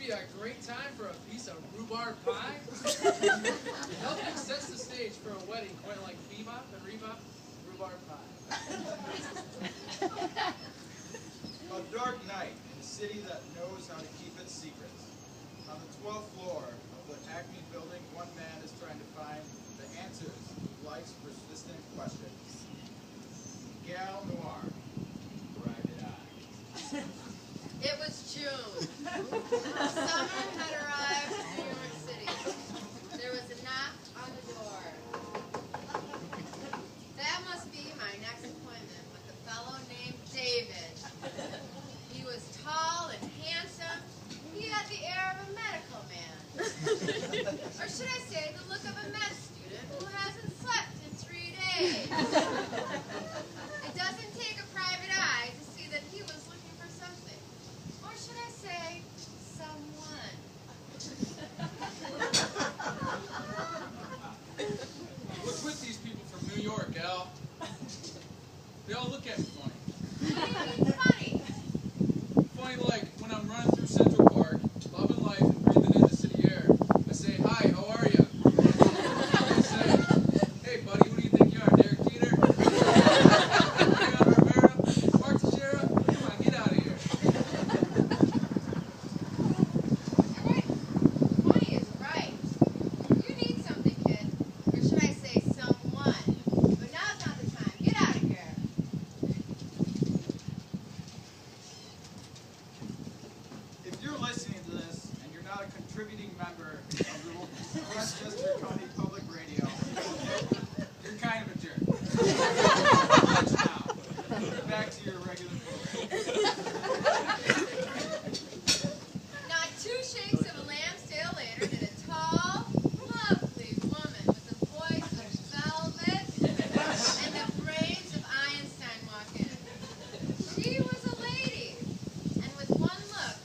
be a great time for a piece of rhubarb pie. Helping sets the stage for a wedding quite like bebop and rebop, rhubarb pie. A dark night in a city that knows how to keep its secrets. On the 12th floor of the Acme building, one man is trying to find the answers to life's persistent questions. Gal Noir, Private Eye. It was June. Summer had arrived in New York City. There was a knock on the door. That must be my next appointment with a fellow named David. He was tall and handsome. He had the air of a medical man. Or should I say, the look of a med student who hasn't slept in 3 days. It doesn't take a private eye to see that he was looking for something. Or should I say, someone. What's with these people from New York, Al? They all look at me funny. What do you mean funny? Funny like when I'm running through Central Park, loving life and breathing in the city air. I say, hi, how are you? They say, hey buddy, who do you think you are, Derek Jeter? Leon Rivera? Mark Teixeira? Come on, get out of here. You're right. Funny is right. You need something, kid. Or should I say someone. But now's not the time. Get out of here. If you're listening to this and you're not a contributing member of the Westchester County Public Radio, you're kind of a jerk. Watch now. Back to your regular program. Not 2 shakes of a lamb's tail later did a tall, lovely woman with a voice of velvet and the brains of Einstein walk in. She was a lady, and with one look,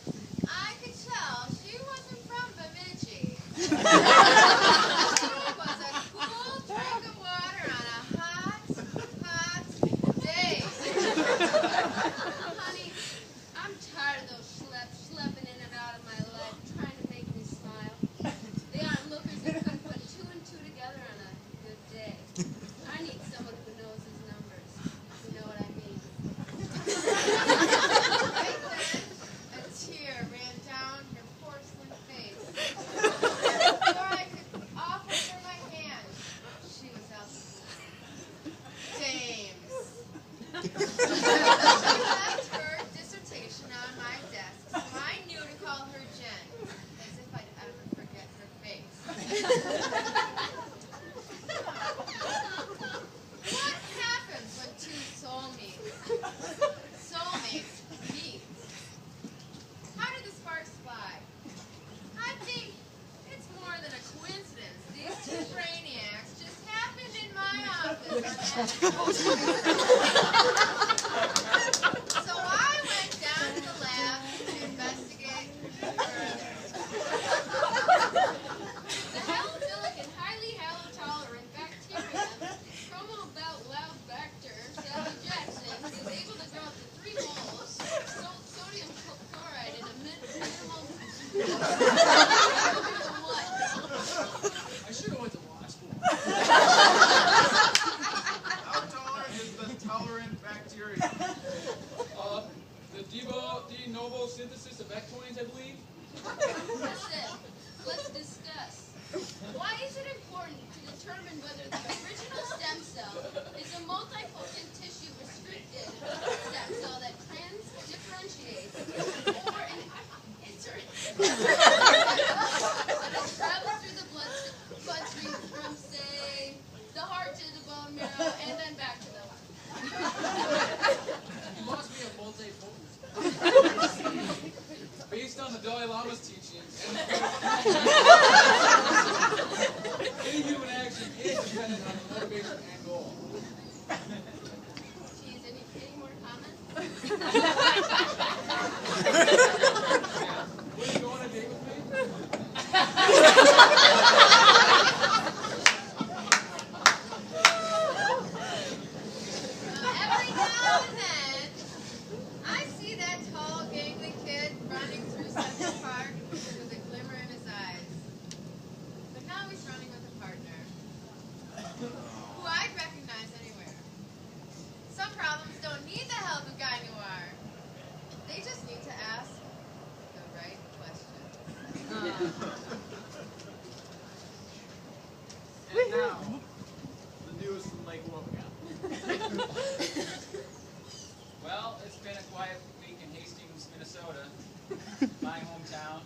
I could tell she wasn't from Bemidji. She was a cool drink of water on a hot, hot day. Honey, I'm tired of those schlepping in and out of my life, trying to make me smile. They aren't lookers that can put 2 and 2 together on a good day. I need someone who knows his numbers. You know what I mean? Right then, a tear ran down her porcelain face. Before I could offer her my hand, she was out the door. Dames. She left her dissertation on my desk, so I knew to call her Jen, as if I'd ever forget her face. What happens when 2 soulmates meet? How do the sparks fly? I think it's more than a coincidence. These 2 brainiacs just happened in my office. So I went down to the lab to investigate further. The halophilic and highly halotolerant bacteria, Chromobacter cell ejection, is able to grow up to 3 moles of sodium chloride in a minimal what? I should have went to law school. How tolerant is the tolerant bacteria? The de novo synthesis of ectoins, I believe. That's it. Let's discuss. Why is it important to determine whether the original stem cell is a multipotent tissue-restricted stem cell that differentiates, or an insert that has traveled through the bloodstream from, say, the heart to the bone marrow and then back to the heart? You must be a multi-potent. Based on the Dalai Lama's teachings, any human action is dependent on the motivation and goal. Geez, any more comments? Will you go on a date with me? Every now and then, I see that tall, gangly kid running through Central Park spent a quiet week in Hastings, Minnesota, my hometown,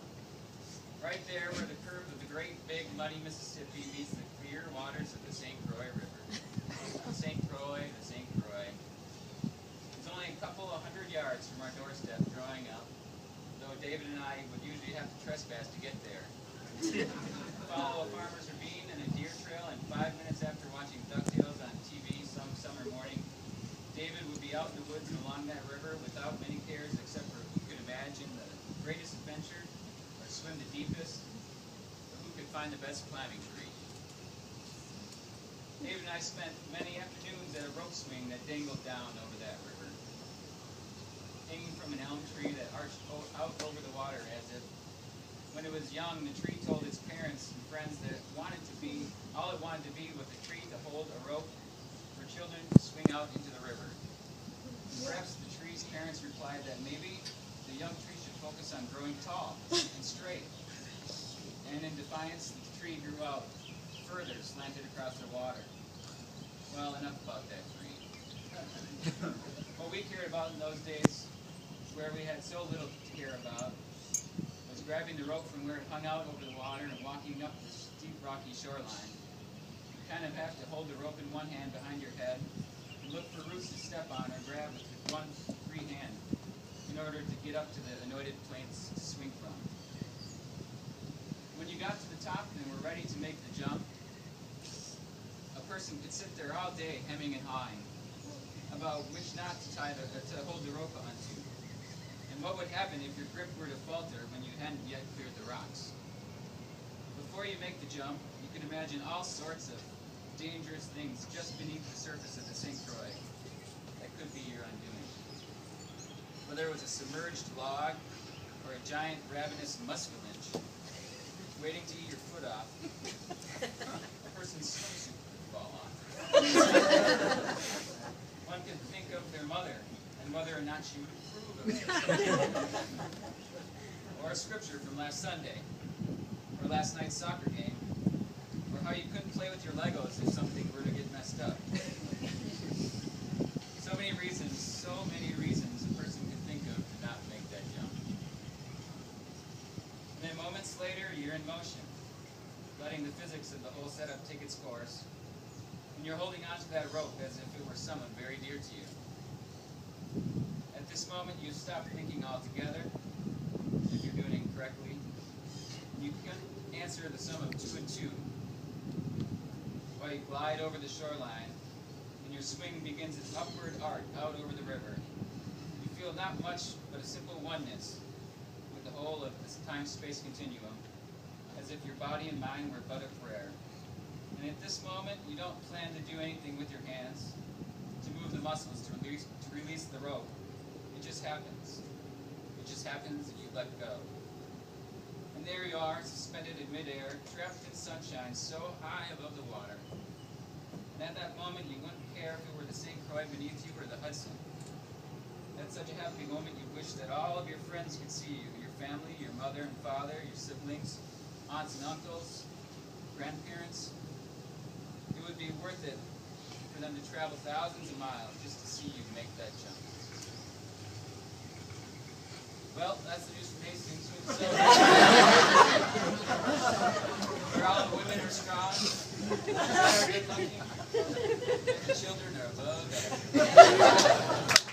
right there where the curve of the great big muddy Mississippi meets the clear waters of the St. Croix River. St. Croix, the St. Croix. It's only a couple of 100 yards from our doorstep growing up, though David and I would usually have to trespass to get there. Follow a farmer's ravine and a deer trail, and 5 minutes after watching DuckTales on TV some summer morning, David would be out in the woods and along that river without many cares except for who could imagine the greatest adventure, or swim the deepest, or who could find the best climbing tree. David and I spent many afternoons at a rope swing that dangled down over that river, hanging from an elm tree that arched out over the water as if, when it was young, the tree told its parents and friends that all it wanted to be was a tree to hold a rope for children to swing out into the river. And perhaps the tree's parents replied that maybe the young tree should focus on growing tall and straight. And in defiance, the tree grew out further, slanted across the water. Well, enough about that tree. What we cared about in those days, where we had so little to care about, was grabbing the rope from where it hung out over the water and walking up the steep rocky shoreline. You kind of have to hold the rope in one hand behind your head and look for roots to step on or grab with one free hand in order to get up to the anointed plains to swing from. When you got to the top and were ready to make the jump, a person could sit there all day hemming and hawing about which knot to hold the rope onto, and what would happen if your grip were to falter when you hadn't yet cleared the rocks. Before you make the jump, you can imagine all sorts of dangerous things just beneath the surface of the St. Croix that could be your undoing. Whether it was a submerged log or a giant ravenous muskellunge waiting to eat your foot off, a person's swimsuit could fall off. One could think of their mother and whether or not she would approve of it. Or a scripture from last Sunday, or last night's soccer game, or how you couldn't play with your Legos if something were to get messed up. So many reasons a person could think of to not make that jump. And then moments later, you're in motion, letting the physics of the whole setup take its course, and you're holding onto that rope as if it were someone very dear to you. At this moment, you stop thinking altogether, if you're doing it correctly. You can answer the sum of 2 and 2, while you glide over the shoreline, and your swing begins its upward arc out over the river. You feel not much but a simple oneness with the whole of this time-space continuum, as if your body and mind were but a prayer. And at this moment, you don't plan to do anything with your hands, to move the muscles, to release the rope. It just happens. It just happens and you let go. And there you are, suspended in midair, trapped in sunshine so high above the water. And at that moment, you wouldn't care if it were the St. Croix beneath you or the Hudson. At such a happy moment, you wish that all of your friends could see you, your family, your mother and father, your siblings, aunts and uncles, grandparents. It would be worth it for them to travel thousands of miles just to see you make that jump. Well, that's the news from Hastings. So, where all the women are strong, the men are good looking, and the children are above everything.